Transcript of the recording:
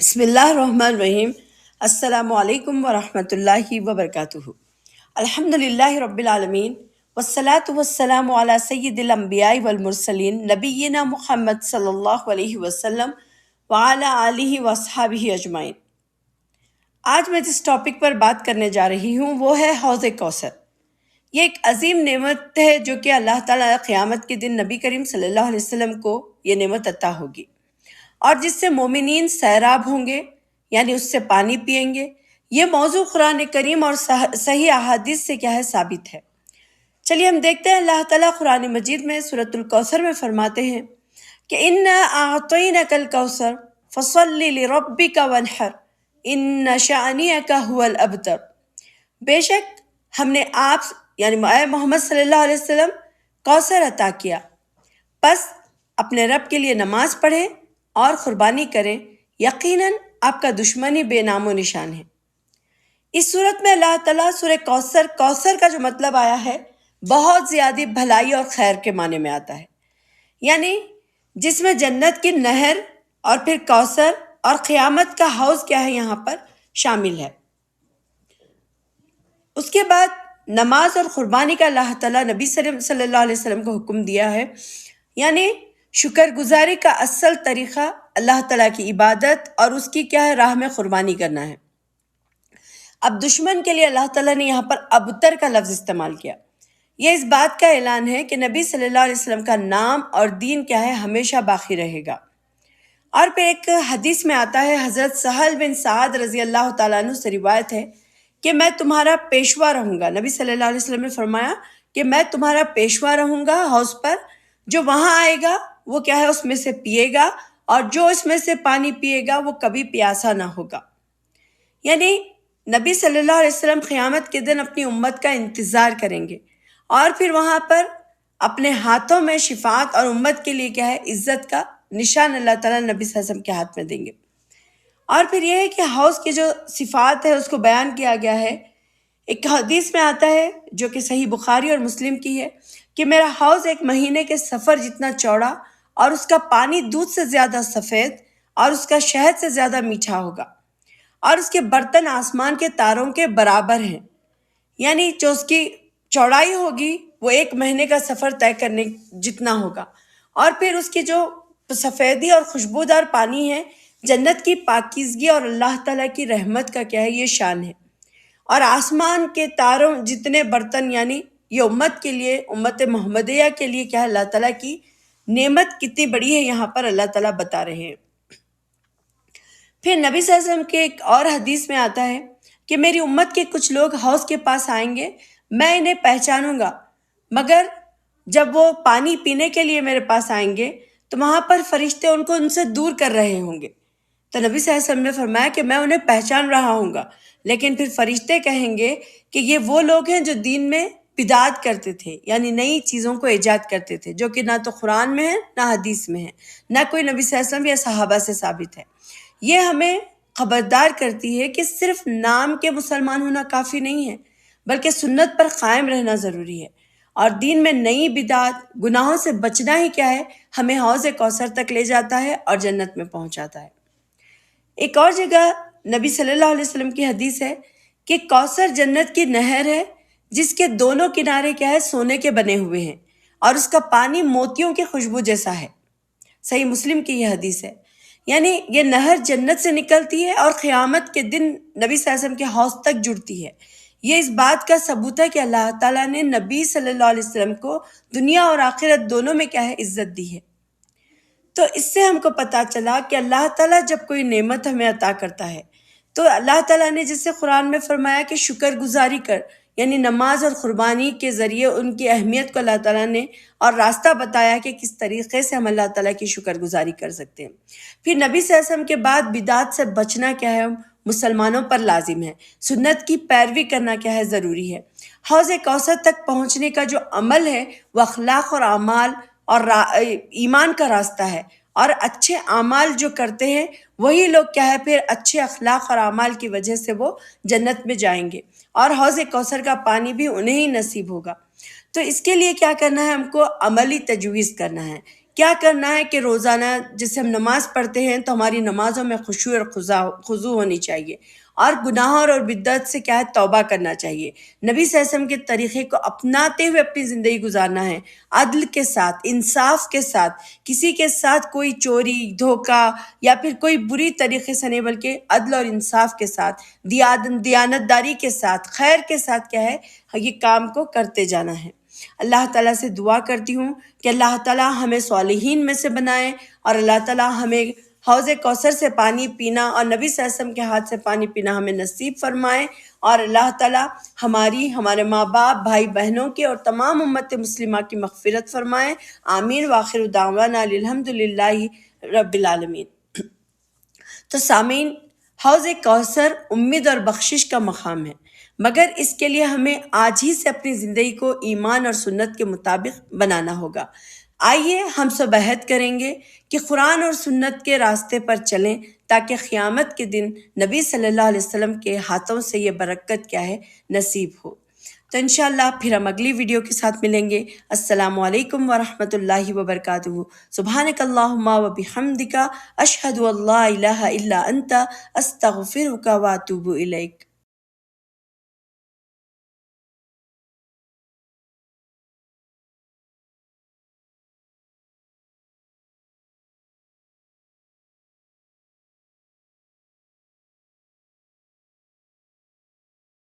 بسم اللہ الرحمن الرحیم۔ السلام علیکم ورحمۃ اللہ وبرکاتہ۔ الحمد للہ رب العالمین والصلاة والسلام علی سید الانبیاء والمرسلین نبینا محمد صلی اللہ علیہ وسلم وعلی آلہ واصحابہ اجمعین۔ آج میں جس ٹاپک پر بات کرنے جا رہی ہوں وہ ہے حوض کوثر۔ یہ ایک عظیم نعمت ہے جو کہ اللہ تعالیٰ قیامت کے دن نبی کریم صلی اللہ علیہ وسلم کو یہ نعمت عطا ہوگی، اور جس سے مومنین سیراب ہوں گے، یعنی اس سے پانی پئیں گے۔ یہ موضوع قرآن کریم اور صحیح احادیث سے کیا ہے ثابت ہے۔ چلیے ہم دیکھتے ہیں، اللہ تعالیٰ قرآن مجید میں سورۃ الکوثر میں فرماتے ہیں کہ اِنَّا أَعْطَيْنَاكَ الْكَوْثَرَ فَصَلِّ لِرَبِّكَ وَانْحَرْ إِنَّ شَأْنِيَكَ هُوَ الْأَبْتَرُ۔ بے شک ہم نے آپ یعنی اے محمد صلی اللہ علیہ وسلم کوثر عطا کیا، پس اپنے رب کے لیے نماز پڑھیں اور قربانی کریں، یقیناً آپ کا دشمن ہی بے نام و نشان ہے۔ اس صورت میں اللہ تعالیٰ سورہ کوثر کا جو مطلب آیا ہے بہت زیادہ بھلائی اور خیر کے معنی میں آتا ہے، یعنی جس میں جنت کی نہر اور پھر کوثر اور قیامت کا حوض کیا ہے یہاں پر شامل ہے۔ اس کے بعد نماز اور قربانی کا اللہ تعالیٰ نبی صلی اللہ علیہ وسلم کو حکم دیا ہے، یعنی شکر گزاری کا اصل طریقہ اللہ تعالیٰ کی عبادت اور اس کی کیا ہے راہ میں قربانی کرنا ہے۔ اب دشمن کے لیے اللہ تعالیٰ نے یہاں پر ابتر کا لفظ استعمال کیا۔ یہ اس بات کا اعلان ہے کہ نبی صلی اللہ علیہ وسلم کا نام اور دین کیا ہے ہمیشہ باقی رہے گا۔ اور پھر ایک حدیث میں آتا ہے، حضرت سہل بن سعد رضی اللہ تعالیٰ عنہ سے روایت ہے کہ میں تمہارا پیشوا رہوں گا۔ نبی صلی اللہ علیہ وسلم نے فرمایا کہ میں تمہارا پیشوا رہوں گا حوض پر، جو وہاں آئے گا وہ کیا ہے اس میں سے پیے گا، اور جو اس میں سے پانی پیے گا وہ کبھی پیاسا نہ ہوگا۔ یعنی نبی صلی اللہ علیہ وسلم قیامت کے دن اپنی امت کا انتظار کریں گے، اور پھر وہاں پر اپنے ہاتھوں میں شفاعت اور امت کے لیے کیا ہے عزت کا نشان اللہ تعالیٰ نبی صلی اللہ علیہ وسلم کے ہاتھ میں دیں گے۔ اور پھر یہ ہے کہ حوض کی جو صفات ہے اس کو بیان کیا گیا ہے۔ ایک حدیث میں آتا ہے جو کہ صحیح بخاری اور مسلم کی ہے کہ میرا حوض ایک مہینے کے سفر جتنا چوڑا، اور اس کا پانی دودھ سے زیادہ سفید اور اس کا شہد سے زیادہ میٹھا ہوگا، اور اس کے برتن آسمان کے تاروں کے برابر ہیں، یعنی جو اس کی چوڑائی ہوگی وہ ایک مہینے کا سفر طے کرنے جتنا ہوگا، اور پھر اس کی جو سفیدی اور خوشبودار پانی ہے، جنت کی پاکیزگی اور اللہ تعالیٰ کی رحمت کا کیا ہے یہ شان ہے۔ اور آسمان کے تاروں جتنے برتن، یعنی یہ امت کے لیے، امت محمدیہ کے لیے کیا ہے اللہ تعالیٰ کی نعمت کتنی بڑی ہے یہاں پر اللہ تعالیٰ بتا رہے ہیں۔ پھر نبی صلی اللہ علیہ وسلم کے ایک اور حدیث میں آتا ہے کہ میری امت کے کچھ لوگ حوض کے پاس آئیں گے، میں انہیں پہچانوں گا، مگر جب وہ پانی پینے کے لیے میرے پاس آئیں گے تو وہاں پر فرشتے ان سے دور کر رہے ہوں گے۔ تو نبی صلی اللہ علیہ وسلم نے فرمایا کہ میں انہیں پہچان رہا ہوں گا، لیکن پھر فرشتے کہیں گے کہ یہ وہ لوگ ہیں جو دین میں بدعت کرتے تھے، یعنی نئی چیزوں کو ایجاد کرتے تھے، جو کہ نہ تو قرآن میں ہے نہ حدیث میں ہے، نہ کوئی نبی صلی اللہ علیہ وسلم یا صحابہ سے ثابت ہے۔ یہ ہمیں خبردار کرتی ہے کہ صرف نام کے مسلمان ہونا کافی نہیں ہے، بلکہ سنت پر قائم رہنا ضروری ہے، اور دین میں نئی بدعت، گناہوں سے بچنا ہی کیا ہے ہمیں حوض کوثر تک لے جاتا ہے اور جنت میں پہنچاتا ہے۔ ایک اور جگہ نبی صلی اللہ علیہ وسلم کی حدیث ہے کہ کوثر جنت کی نہر ہے جس کے دونوں کنارے کیا ہے سونے کے بنے ہوئے ہیں، اور اس کا پانی موتیوں کی خوشبو جیسا ہے۔ صحیح مسلم کی یہ حدیث ہے، یعنی یہ نہر جنت سے نکلتی ہے اور قیامت کے دن نبی صلی اللہ علیہ وسلم کے حوض تک جڑتی ہے۔ یہ اس بات کا ثبوت ہے کہ اللہ تعالیٰ نے نبی صلی اللہ علیہ وسلم کو دنیا اور آخرت دونوں میں کیا ہے عزت دی ہے۔ تو اس سے ہم کو پتہ چلا کہ اللہ تعالیٰ جب کوئی نعمت ہمیں عطا کرتا ہے تو اللہ تعالیٰ نے جس سے قرآن میں فرمایا کہ شکر گزاری کر، یعنی نماز اور قربانی کے ذریعے ان کی اہمیت کو اللہ تعالیٰ نے اور راستہ بتایا کہ کس طریقے سے ہم اللہ تعالیٰ کی شکر گزاری کر سکتے ہیں۔ پھر نبی صلی اللہ علیہ وسلم کے بعد بدعت سے بچنا کیا ہے مسلمانوں پر لازم ہے، سنت کی پیروی کرنا کیا ہے ضروری ہے۔ حوض کوثر تک پہنچنے کا جو عمل ہے وہ اخلاق اور اعمال اور ایمان کا راستہ ہے، اور اچھے اعمال جو کرتے ہیں وہی لوگ کیا ہے پھر اچھے اخلاق اور اعمال کی وجہ سے وہ جنت میں جائیں گے، اور حوض کوثر کا پانی بھی انہیں ہی نصیب ہوگا۔ تو اس کے لیے کیا کرنا ہے، ہم کو عملی تجویز کرنا ہے، کیا کرنا ہے کہ روزانہ جیسے ہم نماز پڑھتے ہیں تو ہماری نمازوں میں خشوع اور خضوع ہونی چاہیے، اور گناہوں اور بدعت سے کیا ہے توبہ کرنا چاہیے، نبی صلی اللہ علیہ وسلم کے طریقے کو اپناتے ہوئے اپنی زندگی گزارنا ہے، عدل کے ساتھ، انصاف کے ساتھ، کسی کے ساتھ کوئی چوری، دھوکہ یا پھر کوئی بری طریقے سے نہیں، بلکہ عدل اور انصاف کے ساتھ، دیانت داری کے ساتھ، خیر کے ساتھ کیا ہے یہ کام کو کرتے جانا ہے۔ اللہ تعالیٰ سے دعا کرتی ہوں کہ اللہ تعالیٰ ہمیں صالحین میں سے بنائے، اور اللہ تعالیٰ ہمیں حوض کوثر سے پانی پینا اور نبی صلی اللہ علیہ وسلم کے ہاتھ سے پانی پینا ہمیں نصیب فرمائے، اور اللہ تعالیٰ ہمارے ماں باپ، بھائی بہنوں کی اور تمام امت مسلمہ کی مغفرت فرمائے۔ آمین۔ وآخر دعوانا الحمدللہ رب العالمین۔ تو سامعین، حوض کوثر امید اور بخشش کا مقام ہے، مگر اس کے لیے ہمیں آج ہی سے اپنی زندگی کو ایمان اور سنت کے مطابق بنانا ہوگا۔ آئیے ہم سب عہد کریں گے کہ قرآن اور سنت کے راستے پر چلیں، تاکہ قیامت کے دن نبی صلی اللہ علیہ وسلم کے ہاتھوں سے یہ برکت کیا ہے نصیب ہو۔ تو انشاءاللہ پھر ہم اگلی ویڈیو کے ساتھ ملیں گے۔ السلام علیکم ورحمۃ اللہ وبرکاتہ۔ سبحانک اللہم وبحمدک، اشہد ان لا الہ الا انت، استغفرک واتوب الیک۔